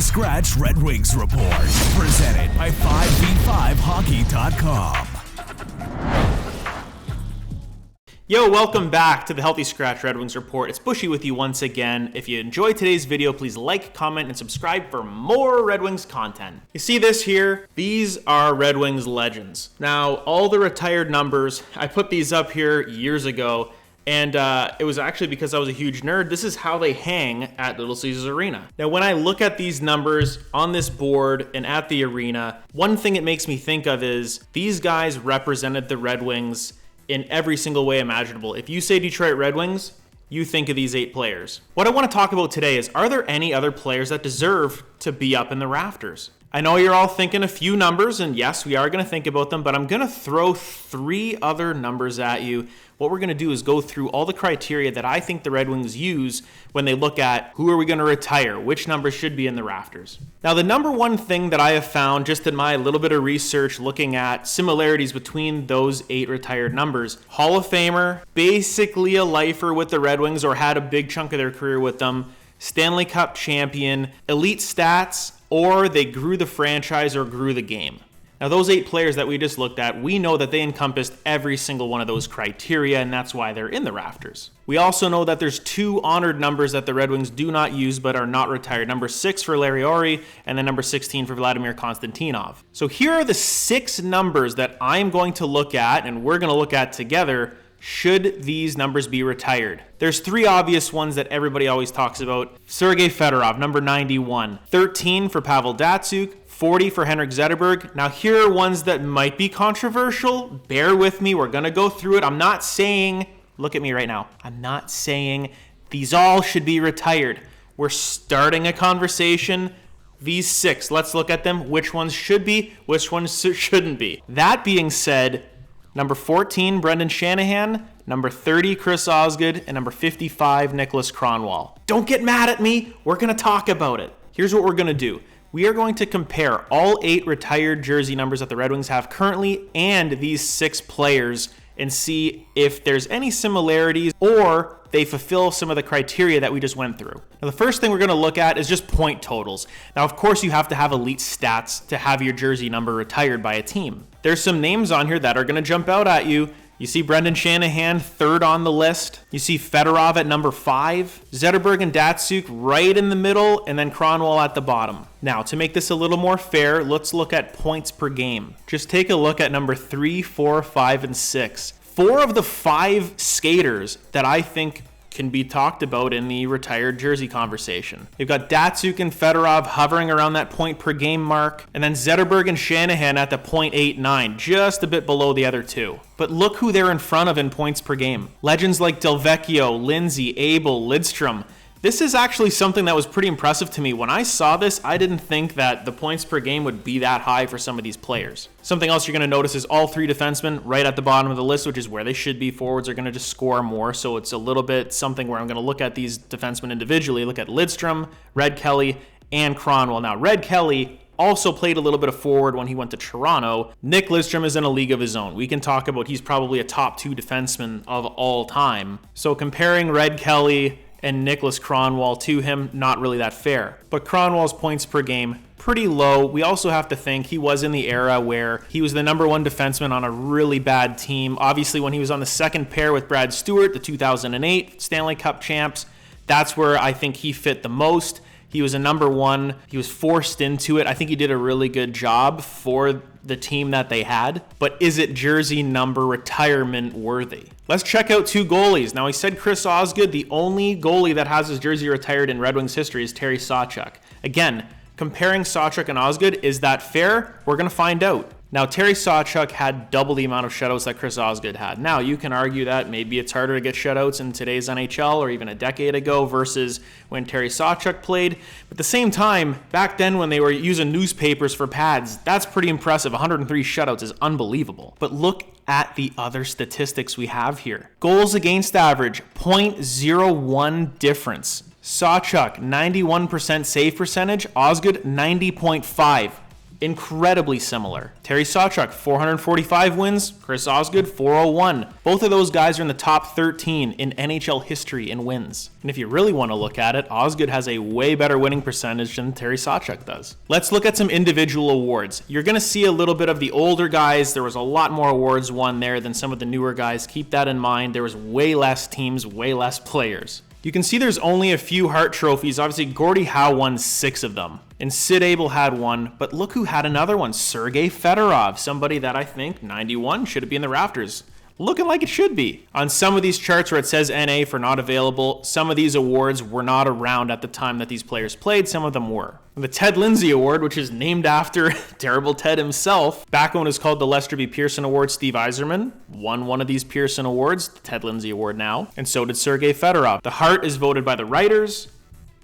Healthy Scratch Red Wings Report, presented by 5v5hockey.com. Yo, welcome back to the Healthy Scratch Red Wings Report. It's Buschy with you once again. If you enjoyed today's video, please like, comment, and subscribe for more Red Wings content. You see this here? These are Red Wings legends. Now, all the retired numbers, I put these up here years ago, and it was actually because I was a huge nerd. This is how they hang at Little Caesars Arena. Now, when I look at these numbers on this board and at the arena, one thing it makes me think of is these guys represented the Red Wings in every single way imaginable. If you say Detroit Red Wings, you think of these 8 players. What I want to talk about today is, are there any other players that deserve to be up in the rafters? I know you're all thinking a few numbers, and yes, we are going to think about them, but I'm going to throw 3 other numbers at you. What we're going to do is go through all the criteria that I think the Red Wings use when they look at who are we going to retire, which numbers should be in the rafters. Now, the number one thing that I have found just in my little bit of research looking at similarities between those 8 retired numbers, Hall of Famer, basically a lifer with the Red Wings or had a big chunk of their career with them, Stanley Cup champion, elite stats, or they grew the franchise or grew the game. Now, those 8 players that we just looked at, we know that they encompassed every single one of those criteria, and that's why they're in the rafters. We also know that there's 2 honored numbers that the Red Wings do not use but are not retired. Number 6 for Larry Ori, and then number 16 for Vladimir Konstantinov. So here are the 6 numbers that I'm going to look at, and we're going to look at together, should these numbers be retired. There's 3 obvious ones that everybody always talks about. Sergei Fedorov, number 91. 13 for Pavel Datsyuk. 40 for Henrik Zetterberg. Now, here are ones that might be controversial. Bear with me. We're going to go through it. I'm not saying, look at me right now. I'm not saying these all should be retired. We're starting a conversation. These 6, let's look at them. Which ones should be, which ones shouldn't be. That being said, number 14, Brendan Shanahan. Number 30, Chris Osgood. And number 55, Niklas Kronwall. Don't get mad at me. We're going to talk about it. Here's what we're going to do. We are going to compare all 8 retired jersey numbers that the Red Wings have currently and these 6 players and see if there's any similarities or they fulfill some of the criteria that we just went through. Now, the first thing we're going to look at is just point totals. Now, of course, you have to have elite stats to have your jersey number retired by a team. There's some names on here that are going to jump out at you. You see Brendan Shanahan, 3rd on the list. You see Fedorov at number 5. Zetterberg and Datsyuk right in the middle, and then Kronwall at the bottom. Now, to make this a little more fair, let's look at points per game. Just take a look at number 3, 4, 5, and 6. 4 of the 5 skaters that I think can be talked about in the retired jersey conversation. You've got Datsyuk and Fedorov hovering around that point per game mark, and then Zetterberg and Shanahan at the .89, just a bit below the other 2. But look who they're in front of in points per game. Legends like Delvecchio, Lindsay, Abel, Lidstrom. This is actually something that was pretty impressive to me. When I saw this, I didn't think that the points per game would be that high for some of these players. Something else you're going to notice is all 3 defensemen right at the bottom of the list, which is where they should be. Forwards are going to just score more, so it's a little bit something where I'm going to look at these defensemen individually. Look at Lidstrom, Red Kelly, and Kronwall. Now, Red Kelly also played a little bit of forward when he went to Toronto. Nick Lidstrom is in a league of his own. We can talk about he's probably a top 2 defenseman of all time. So comparing Red Kelly and Niklas Kronwall to him, not really that fair. But Kronwall's points per game, pretty low. We also have to think he was in the era where he was the number 1 defenseman on a really bad team. Obviously, when he was on the second pair with Brad Stewart, the 2008 Stanley Cup champs, that's where I think he fit the most. He was a number 1. He was forced into it. I think he did a really good job for the team that they had. But is it jersey number retirement worthy? Let's check out 2 goalies. Now, he said Chris Osgood. The only goalie that has his jersey retired in Red Wings history is Terry Sawchuk. Again, comparing Sawchuk and Osgood, is that fair? We're going to find out. Now, Terry Sawchuk had double the amount of shutouts that Chris Osgood had. Now, you can argue that maybe it's harder to get shutouts in today's NHL or even a decade ago versus when Terry Sawchuk played. But at the same time, back then when they were using newspapers for pads, that's pretty impressive. 103 shutouts is unbelievable. But look at the other statistics we have here. Goals against average, .01 difference. Sawchuk, 91% save percentage. Osgood, 90.5. incredibly similar. Terry Sawchuk, 445 wins. Chris Osgood, 401. Both of those guys are in the top 13 in NHL history in wins. And if you really want to look at it, Osgood has a way better winning percentage than Terry Sawchuk does. Let's look at some individual awards. You're going to see a little bit of the older guys. There was a lot more awards won there than some of the newer guys. Keep that in mind. There was way less teams, way less players. You can see there's only a few Hart trophies. Obviously, Gordie Howe won 6 of them. And Sid Abel had one, but look who had another one. Sergei Fedorov, somebody that I think 91 should be in the rafters. Looking like it should be. On some of these charts where it says NA for not available, some of these awards were not around at the time that these players played. Some of them were. The Ted Lindsay Award, which is named after terrible Ted himself. Back when it was called the Lester B. Pearson Award, Steve Yzerman won one of these Pearson Awards, the Ted Lindsay Award now, and so did Sergei Fedorov. The Hart is voted by the writers,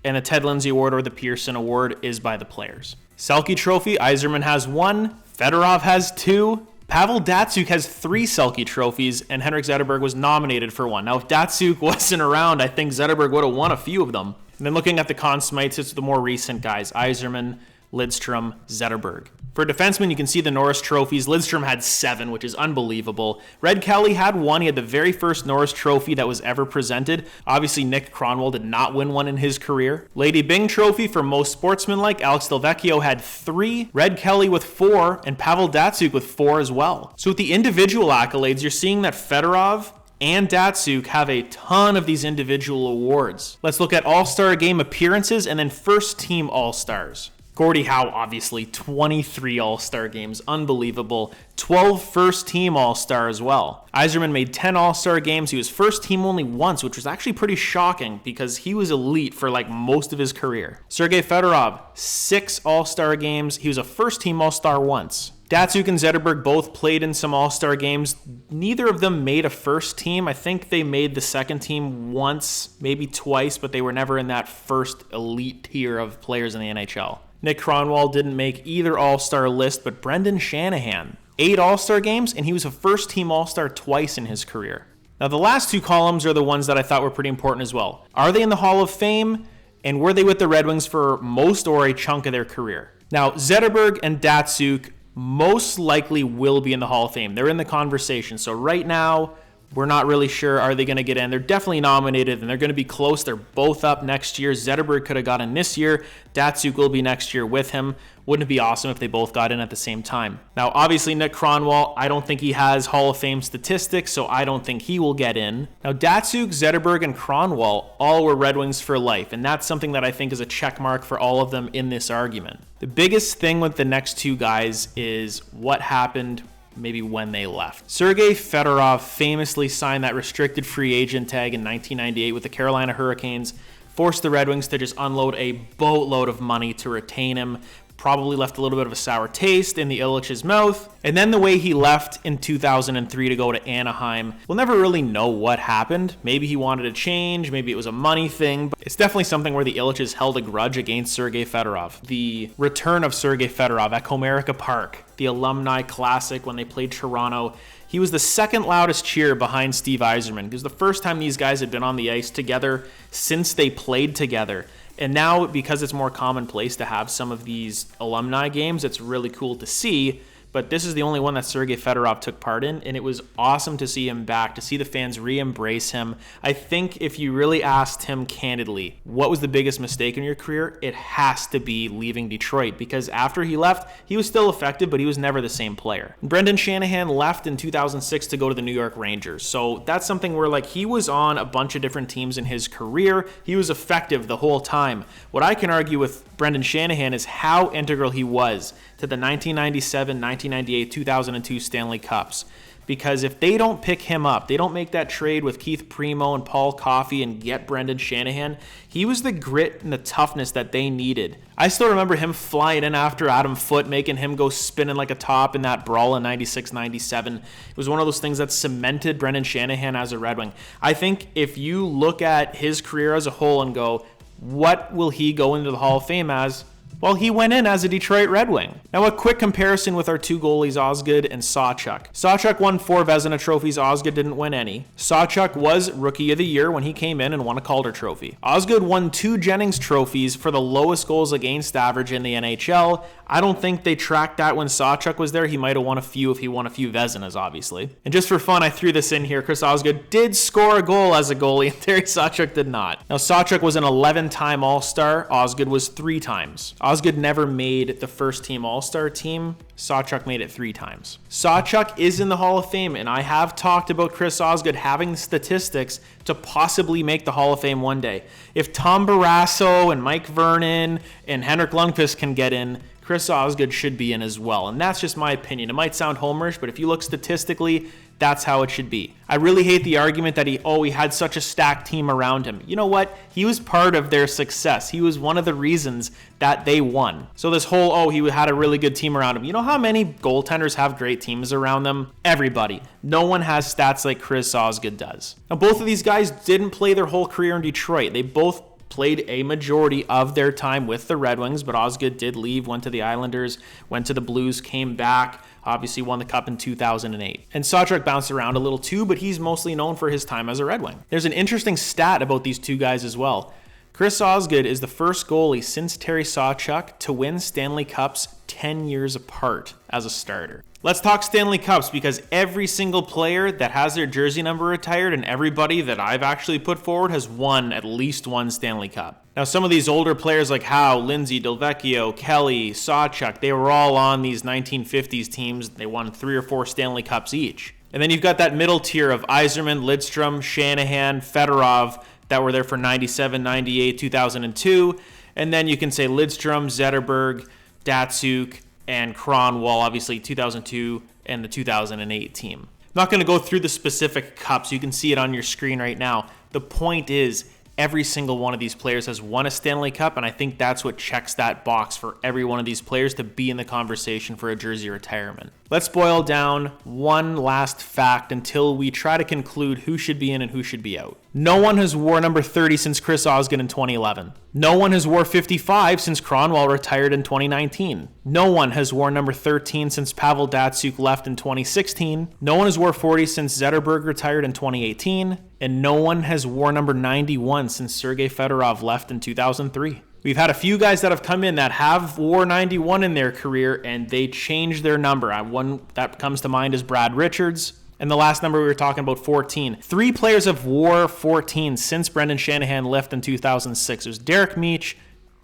and the Ted Lindsay Award or the Pearson Award is by the players. Selke Trophy, Yzerman has 1, Fedorov has 2, Pavel Datsyuk has 3 Selke trophies, and Henrik Zetterberg was nominated for 1. Now, if Datsyuk wasn't around, I think Zetterberg would have won a few of them. And then looking at the Conn Smites, it's the more recent guys, Yzerman, Lidstrom, Zetterberg. For defensemen, you can see the Norris trophies. Lidstrom had 7, which is unbelievable. Red Kelly had 1. He had the very first Norris trophy that was ever presented. Obviously, Nick Kronwall did not win one in his career. Lady Byng trophy for most sportsmanlike. Alex Delvecchio had 3. Red Kelly with 4, and Pavel Datsyuk with 4 as well. So with the individual accolades, you're seeing that Fedorov and Datsyuk have a ton of these individual awards. Let's look at All-Star Game appearances and then first team All-Stars. Gordie Howe, obviously, 23 All-Star games, unbelievable. 12 first-team All-Star as well. Yzerman made 10 All-Star games. He was first-team only once, which was actually pretty shocking because he was elite for like most of his career. Sergei Fedorov, 6 All-Star games. He was a first-team All-Star once. Datsyuk and Zetterberg both played in some All-Star games. Neither of them made a first team. I think they made the second team once, maybe twice, but they were never in that first elite tier of players in the NHL. Nick Kronwall didn't make either All-Star list, but Brendan Shanahan, 8 All-Star games, and he was a first-team All-Star twice in his career. Now, the last 2 columns are the ones that I thought were pretty important as well. Are they in the Hall of Fame, and were they with the Red Wings for most or a chunk of their career? Now, Zetterberg and Datsyuk most likely will be in the Hall of Fame. They're in the conversation. So right now, we're not really sure. Are they going to get in? They're definitely nominated, and they're going to be close. They're both up next year. Zetterberg could have got in this year. Datsyuk will be next year with him. Wouldn't it be awesome if they both got in at the same time? Now, obviously, Nick Kronwall, I don't think he has Hall of Fame statistics, so I don't think he will get in. Now, Datsyuk, Zetterberg, and Kronwall all were Red Wings for life, and that's something that I think is a check mark for all of them in this argument. The biggest thing with the next 2 guys is what happened maybe when they left. Sergei Fedorov famously signed that restricted free agent tag in 1998 with the Carolina Hurricanes, forced the Red Wings to just unload a boatload of money to retain him. Probably left a little bit of a sour taste in the Ilitch's mouth. And then the way he left in 2003 to go to Anaheim, we'll never really know what happened. Maybe he wanted to change, maybe it was a money thing, but it's definitely something where the Ilitch's held a grudge against Sergei Fedorov. The return of Sergei Fedorov at Comerica Park, the Alumni Classic when they played Toronto, he was the second loudest cheer behind Steve Yzerman. It was the first time these guys had been on the ice together since they played together. And now, because it's more commonplace to have some of these alumni games, it's really cool to see. But this is the only one that Sergei Fedorov took part in, and it was awesome to see him back, to see the fans re-embrace him. I think if you really asked him candidly, what was the biggest mistake in your career? It has to be leaving Detroit, because after he left, he was still effective, but he was never the same player. Brendan Shanahan left in 2006 to go to the New York Rangers, so that's something where like he was on a bunch of different teams in his career. He was effective the whole time. What I can argue with Brendan Shanahan is how integral he was to the 1997, 1998, 2002 Stanley Cups. Because if they don't pick him up, they don't make that trade with Keith Primo and Paul Coffey and get Brendan Shanahan, he was the grit and the toughness that they needed. I still remember him flying in after Adam Foote, making him go spinning like a top in that brawl in 96-97. It was one of those things that cemented Brendan Shanahan as a Red Wing. I think if you look at his career as a whole and go, what will he go into the Hall of Fame as? Well, he went in as a Detroit Red Wing. Now, a quick comparison with our 2 goalies, Osgood and Sawchuk. Sawchuk won 4 Vezina trophies. Osgood didn't win any. Sawchuk was Rookie of the Year when he came in and won a Calder trophy. Osgood won 2 Jennings trophies for the lowest goals against average in the NHL. I don't think they tracked that when Sawchuk was there. He might have won a few if he won a few Vezinas, obviously. And just for fun, I threw this in here. Chris Osgood did score a goal as a goalie, and Terry Sawchuk did not. Now, Sawchuk was an 11-time All-Star. Osgood was 3 times. Osgood never made the first-team All-Star team. Sawchuk made it 3 times. Sawchuk is in the Hall of Fame, and I have talked about Chris Osgood having statistics to possibly make the Hall of Fame one day. If Tom Barrasso and Mike Vernon and Henrik Lundqvist can get in, Chris Osgood should be in as well. And that's just my opinion. It might sound homerish, but if you look statistically, that's how it should be. I really hate the argument that he had such a stacked team around him. You know what? He was part of their success. He was one of the reasons that they won. So this whole, he had a really good team around him. You know how many goaltenders have great teams around them? Everybody. No one has stats like Chris Osgood does. Now, both of these guys didn't play their whole career in Detroit. They both played a majority of their time with the Red Wings, but Osgood did leave, went to the Islanders, went to the Blues, came back, obviously won the Cup in 2008. And Sawchuk bounced around a little too, but he's mostly known for his time as a Red Wing. There's an interesting stat about these two guys as well. Chris Osgood is the first goalie since Terry Sawchuk to win Stanley Cups 10 years apart as a starter. Let's talk Stanley Cups, because every single player that has their jersey number retired and everybody that I've actually put forward has won at least one Stanley Cup. Now, some of these older players like Howe, Lindsay, Delvecchio, Kelly, Sawchuk, they were all on these 1950s teams. They won 3 or 4 Stanley Cups each. And then you've got that middle tier of Yzerman, Lidstrom, Shanahan, Fedorov that were there for 97, 98, 2002. And then you can say Lidstrom, Zetterberg, Datsyuk, and Kronwall, obviously 2002 and the 2008 team. I'm not going to go through the specific cups. You can see it on your screen right now. The point is, every single one of these players has won a Stanley Cup, and I think that's what checks that box for every one of these players to be in the conversation for a jersey retirement. Let's boil down one last fact until we try to conclude who should be in and who should be out. No one has wore number 30 since Chris Osgood in 2011. No one has wore 55 since Kronwall retired in 2019. No one has worn number 13 since Pavel Datsyuk left in 2016. No one has wore 40 since Zetterberg retired in 2018. And no one has worn number 91 since Sergei Fedorov left in 2003. We've had a few guys that have come in that have wore 91 in their career, and they changed their number. One that comes to mind is Brad Richards. And the last number we were talking about, 14. 3 players have wore 14 since Brendan Shanahan left in 2006. It was Derek Meach,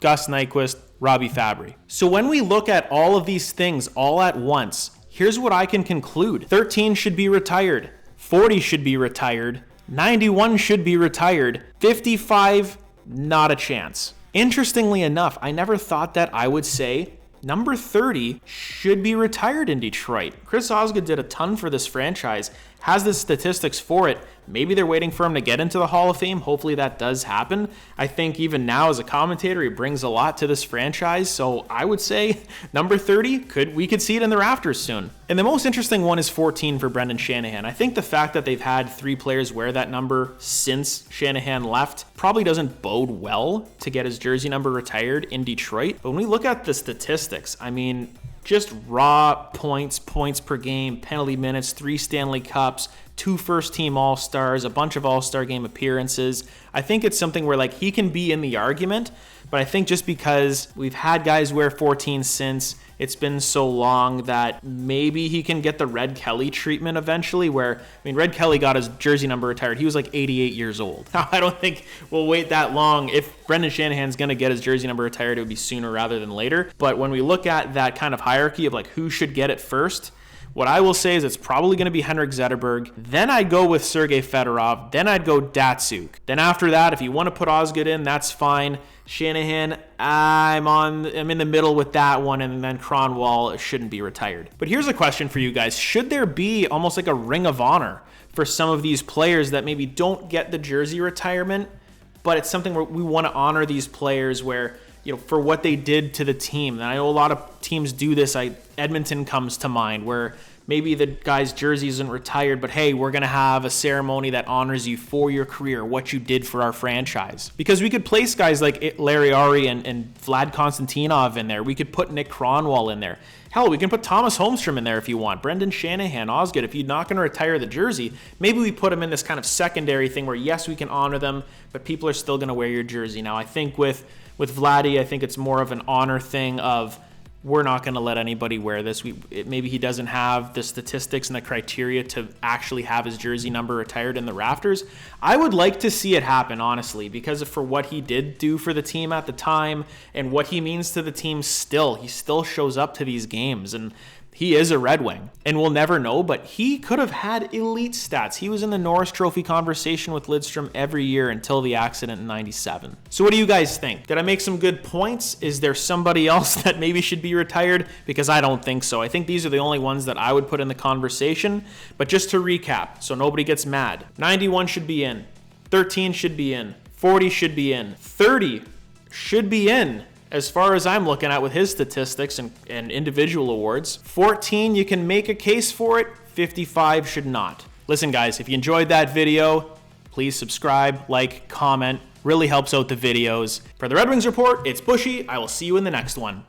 Gus Nyquist, Robbie Fabry. So when we look at all of these things all at once, here's what I can conclude. 13 should be retired. 40 should be retired. 91 should be retired. 55, not a chance. Interestingly enough, I never thought that I would say number 30 should be retired in Detroit. Chris Osgood did a ton for this franchise, has the statistics for it. Maybe they're waiting for him to get into the Hall of Fame. Hopefully that does happen. I think even now as a commentator, he brings a lot to this franchise. So I would say number 30, we could see it in the rafters soon. And the most interesting one is 14 for Brendan Shanahan. I think the fact that they've had 3 players wear that number since Shanahan left probably doesn't bode well to get his jersey number retired in Detroit. But when we look at the statistics, I mean, just raw points per game, penalty minutes, 3 Stanley Cups, 2 first-team All-Stars, a bunch of All-Star game appearances. I think it's something where he can be in the argument, but I think just because we've had guys wear 14 since, it's been so long that maybe he can get the Red Kelly treatment eventually, where, Red Kelly got his jersey number retired. He was 88 years old. Now, I don't think we'll wait that long. If Brendan Shanahan's going to get his jersey number retired, it would be sooner rather than later. But when we look at that kind of hierarchy of who should get it first, what I will say is it's probably going to be Henrik Zetterberg. Then I'd go with Sergei Fedorov. Then I'd go Datsyuk. Then after that, if you want to put Osgood in, that's fine. Shanahan, I'm in the middle with that one, and then Kronwall shouldn't be retired. But here's a question for you guys. Should there be almost like a ring of honor for some of these players that maybe don't get the jersey retirement, but it's something where we want to honor these players where, for what they did to the team? And I know a lot of teams do this. Edmonton comes to mind, where maybe the guy's jersey isn't retired, but hey, we're going to have a ceremony that honors you for your career, what you did for our franchise. Because we could place guys like Larry Ari and Vlad Konstantinov in there. We could put Nick Kronwall in there. Hell, we can put Thomas Holmstrom in there if you want. Brendan Shanahan, Osgood. If you're not going to retire the jersey, maybe we put them in this kind of secondary thing where, yes, we can honor them, but people are still going to wear your jersey. Now, I think with Vladdy, I think it's more of an honor thing of we're not going to let anybody wear this. Maybe he doesn't have the statistics and the criteria to actually have his jersey number retired in the rafters. I would like to see it happen, honestly, because for what he did do for the team at the time and what he means to the team still. He still shows up to these games, and he is a Red Wing, and we'll never know, but he could have had elite stats. He was in the Norris Trophy conversation with Lidstrom every year until the accident in 97. So what do you guys think? Did I make some good points? Is there somebody else that maybe should be retired? Because I don't think so. I think these are the only ones that I would put in the conversation. But just to recap, so nobody gets mad. 91 should be in. 13 should be in. 40 should be in. 30 should be in, as far as I'm looking at with his statistics and individual awards. 14, you can make a case for it. 55 should not. Listen, guys, if you enjoyed that video, please subscribe, like, comment. Really helps out the videos. For the Red Wings Report, it's Buschy. I will see you in the next one.